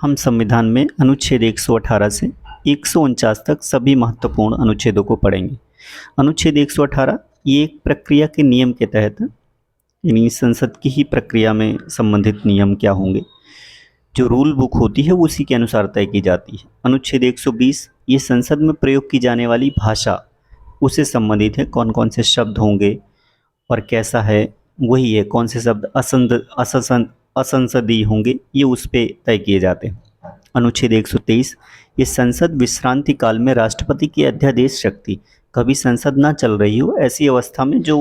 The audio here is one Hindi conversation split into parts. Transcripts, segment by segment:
हम संविधान में अनुच्छेद 118 से 149 तक सभी महत्वपूर्ण अनुच्छेदों को पढ़ेंगे। अनुच्छेद 118 ये एक प्रक्रिया के नियम के तहत, यानी संसद की ही प्रक्रिया में संबंधित नियम क्या होंगे, जो रूल बुक होती है वो उसी के अनुसार तय की जाती है। अनुच्छेद 120 ये संसद में प्रयोग की जाने वाली भाषा उससे संबंधित है, कौन कौन से शब्द होंगे और कैसा है वही है, कौन से शब्द असंसदीय होंगे ये उस पे तय किए जाते हैं। अनुच्छेद 123 ये संसद विश्रांति काल में राष्ट्रपति की अध्यादेश शक्ति, कभी संसद ना चल रही हो ऐसी अवस्था में जो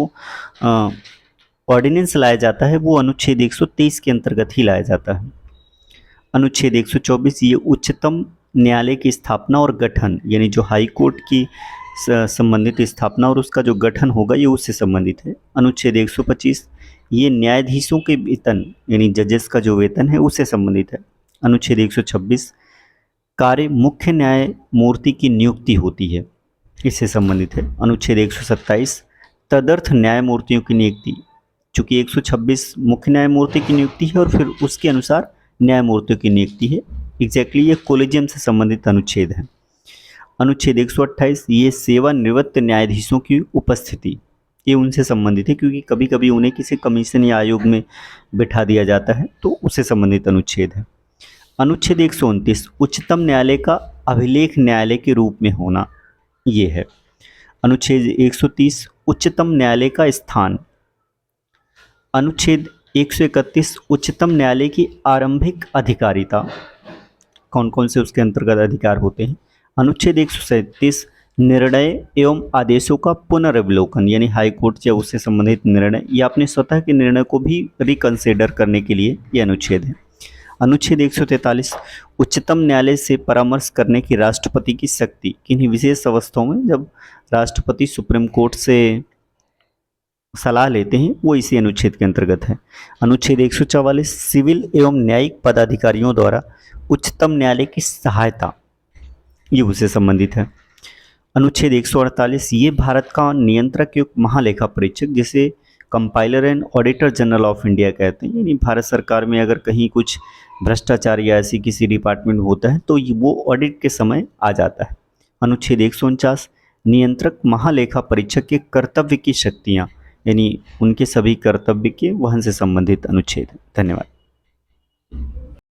ऑर्डिनेंस लाया जाता है वो अनुच्छेद 123 के अंतर्गत ही लाया जाता है। अनुच्छेद 124 ये उच्चतम न्यायालय की स्थापना और गठन, यानी जो हाई कोर्ट की संबंधित स्थापना और उसका जो गठन होगा ये उससे संबंधित है। अनुच्छेद 125 ये न्यायाधीशों के वेतन, यानी जजेस का जो वेतन है उससे संबंधित है। अनुच्छेद 126 कार्य मुख्य न्यायमूर्ति की नियुक्ति होती है, इससे संबंधित है। अनुच्छेद 127 तदर्थ न्यायमूर्तियों की नियुक्ति, चूंकि 126 मुख्य न्यायमूर्ति की नियुक्ति है और फिर उसके अनुसार न्यायमूर्तियों की नियुक्ति है, एग्जैक्टली ये कोलेजियम से संबंधित अनुच्छेद है। अनुच्छेद 128 ये सेवानिवृत्त न्यायाधीशों की उपस्थिति, ये उनसे संबंधित है क्योंकि कभी कभी उन्हें किसी कमीशन या आयोग में बिठा दिया जाता है, तो उससे संबंधित अनुच्छेद है। अनुच्छेद 129 उच्चतम न्यायालय का अभिलेख न्यायालय के रूप में होना, ये है। अनुच्छेद 130 उच्चतम न्यायालय का स्थान। अनुच्छेद 131 उच्चतम न्यायालय की आरंभिक अधिकारिता, कौन कौन से उसके अंतर्गत अधिकार होते हैं। अनुच्छेद 137 निर्णय एवं आदेशों का पुनर्विलोकन, यानी हाई कोर्ट या उससे संबंधित निर्णय या अपने स्वतः के निर्णय को भी रिकंसिडर करने के लिए यह अनुच्छेद है। अनुच्छेद 143 उच्चतम न्यायालय से परामर्श करने की राष्ट्रपति की शक्ति, किन्हीं विशेष अवस्थाओं में जब राष्ट्रपति सुप्रीम कोर्ट से सलाह लेते हैं वो इसी अनुच्छेद के अंतर्गत है। अनुच्छेद 144 सिविल एवं न्यायिक पदाधिकारियों द्वारा उच्चतम न्यायालय की सहायता, ये उससे संबंधित है। अनुच्छेद 148 ये भारत का नियंत्रक युक्त महालेखा परीक्षक, जिसे compiler and auditor general of India कहते हैं, यानी भारत सरकार में अगर कहीं कुछ भ्रष्टाचार या ऐसी किसी डिपार्टमेंट में होता है तो वो ऑडिट के समय आ जाता है। अनुच्छेद 149 नियंत्रक महालेखा परीक्षक के कर्तव्य की शक्तियाँ, यानी उनके सभी कर्तव्य के वहन से संबंधित अनुच्छेद है। धन्यवाद।